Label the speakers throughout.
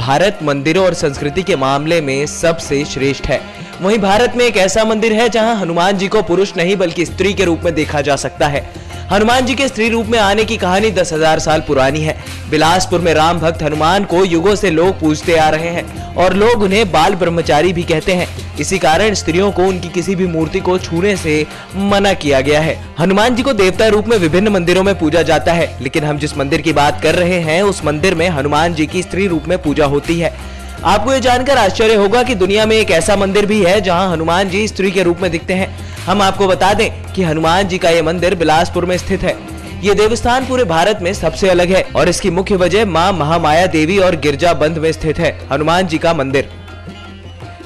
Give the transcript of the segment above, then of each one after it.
Speaker 1: भारत मंदिरों और संस्कृति के मामले में सबसे श्रेष्ठ है। वहीं भारत में एक ऐसा मंदिर है जहां हनुमान जी को पुरुष नहीं बल्कि स्त्री के रूप में देखा जा सकता है। हनुमान जी के स्त्री रूप में आने की कहानी 10,000 साल पुरानी है। बिलासपुर में राम भक्त हनुमान को युगों से लोग पूजते आ रहे हैं और लोग उन्हें बाल ब्रह्मचारी भी कहते हैं। इसी कारण स्त्रियों को उनकी किसी भी मूर्ति को छूने से मना किया गया है। हनुमान जी को देवता रूप में विभिन्न मंदिरों में पूजा जाता है, लेकिन हम जिस मंदिर की बात कर रहे हैं उस मंदिर में हनुमान जी की स्त्री रूप में पूजा होती है। आपको ये जानकर आश्चर्य होगा कि दुनिया में एक ऐसा मंदिर भी है जहां हनुमान जी स्त्री के रूप में दिखते हैं। हम आपको बता दें कि हनुमान जी का ये मंदिर बिलासपुर में स्थित है। ये देवस्थान पूरे भारत में सबसे अलग है और इसकी मुख्य वजह मां महामाया देवी और गिरजाबंद में स्थित है हनुमान जी का मंदिर।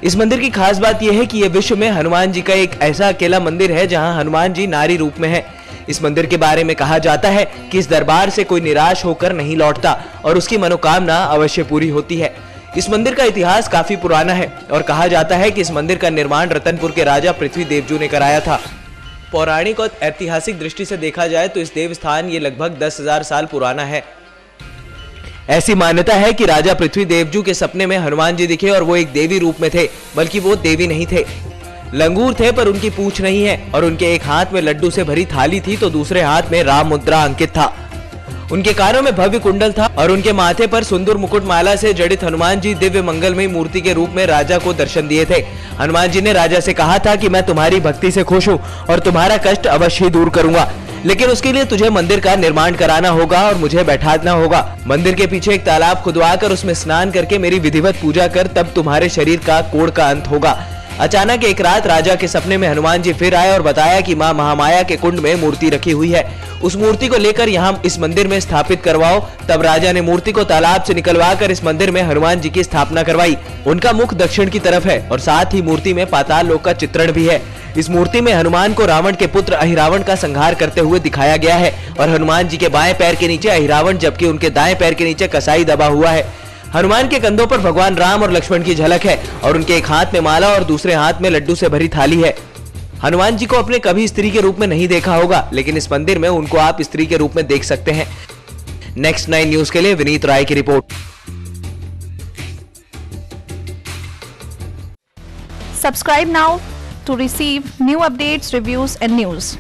Speaker 1: इस मंदिर की खास बात यह है कि यह विश्व में हनुमान जी का एक ऐसा अकेला मंदिर है जहां हनुमान जी नारी रूप में है। इस मंदिर के बारे में कहा जाता है कि इस दरबार से कोई निराश होकर नहीं लौटता और उसकी मनोकामना अवश्य पूरी होती है। इस मंदिर का इतिहास काफी पुराना है और कहा जाता है कि इस मंदिर का निर्माण रतनपुर के राजा पृथ्वी देवजू ने कराया था। पौराणिक और ऐतिहासिक दृष्टि से देखा जाए तो इस देवस्थान ये लगभग 10,000 साल पुराना है। ऐसी मान्यता है कि राजा पृथ्वी देवजू के सपने में हनुमान जी दिखे और वो एक देवी रूप में थे, बल्कि वो देवी नहीं थे, लंगूर थे, पर उनकी पूंछ नहीं है और उनके एक हाथ में लड्डू से भरी थाली थी तो दूसरे हाथ में राम मुद्रा अंकित था। उनके कानों में भव्य कुंडल था और उनके माथे पर सुंदर मुकुट माला से जड़ित हनुमान जी दिव्य मंगलमयी मूर्ति के रूप में राजा को दर्शन दिए थे। हनुमान जी ने राजा से कहा था कि मैं तुम्हारी भक्ति से खुश हूँ और तुम्हारा कष्ट अवश्य ही दूर करूंगा, लेकिन उसके लिए तुझे मंदिर का निर्माण कराना होगा और मुझे बैठाना होगा। मंदिर के पीछे एक तालाब खुदवाकर उसमें स्नान करके मेरी विधिवत पूजा कर, तब तुम्हारे शरीर का कोढ़ का अंत होगा। अचानक एक रात राजा के सपने में हनुमान जी फिर आए और बताया कि मां महामाया के कुंड में मूर्ति रखी हुई है, उस मूर्ति को लेकर यहाँ इस मंदिर में स्थापित करवाओ। तब राजा ने मूर्ति को तालाब से निकलवाकर इस मंदिर में हनुमान जी की स्थापना करवाई। उनका मुख दक्षिण की तरफ है और साथ ही मूर्ति में पाताल लोक का चित्रण भी है। इस मूर्ति में हनुमान को रावण के पुत्र अहिरावण का संहार करते हुए दिखाया गया है और हनुमान जी के बाएं पैर के नीचे अहिरावण जबकि उनके दाएं पैर के नीचे कसाई दबा हुआ है। हनुमान के कंधों पर भगवान राम और लक्ष्मण की झलक है और उनके एक हाथ में माला और दूसरे हाथ में लड्डू से भरी थाली है। हनुमान जी को अपने कभी स्त्री के रूप में नहीं देखा होगा, लेकिन इस मंदिर में उनको आप स्त्री के रूप में देख सकते हैं। नेक्स्ट 9 न्यूज के लिए विनीत राय की report.
Speaker 2: Subscribe now to receive new updates, reviews and news.